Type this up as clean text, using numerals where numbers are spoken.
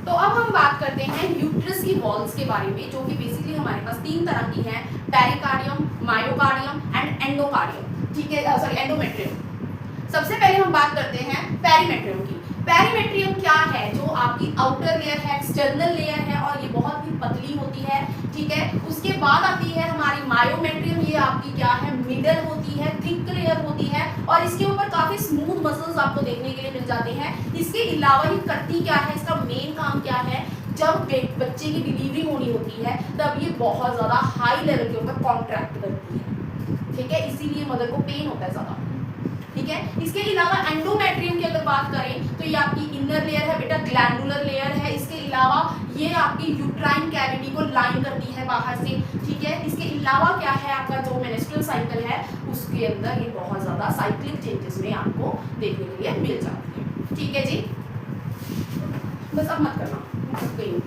तो अब हम बात करते हैं यूट्रस की वॉल्स के बारे में, जो कि बेसिकली हमारे पास 3 तरह की हैं, पेरिकार्डियम, मायोकार्डियम एंड एंडोकार्डियम। ठीक है, सॉरी एंडोमेट्रियम। सबसे पहले हम बात करते हैं पेरीमेट्रियम की। पेरीमेट्रियम क्या है? जो आपकी आउटर लेयर है, एक्सटर्नल लेयर है, और ये बहुत ही पतली होती है। ठीक है, उसके बाद आती है हमारी मायोमेट्रियम, ये आपकी क्या है, मिडल होती है, थिक लेयर होती है, और इसके ऊपर काफी स्मूथ मसल्स आपको देखने के लिए मिल जाते हैं। इसके अलावा ये करती क्या है, इसका मेन काम क्या है, जब बच्चे की डिलीवरी होनी होती है तब ये बहुत ज्यादा हाई लेवल के ऊपर कॉन्ट्रैक्ट करती है। ठीक है, इसीलिए मदर को पेन होता है ज्यादा। ठीक है, इसके अलावा एंडोमेट्रियम की अगर बात करें तो ये आपकी इनर लेयर है बेटा, ग्लैंडुलर लेयर है। इसके अलावा ये आपकी यूट्राइन कैविटी को लाइन करती है बाहर से। ठीक है, इसके अलावा क्या है, आपका जो मेंस्ट्रुअल साइकिल है उसके अंदर ये बहुत ज्यादा साइक्लिक चेंजेस में आपको देखने के लिए मिल जाती है। ठीक है जी, बस अब मत करना, पेन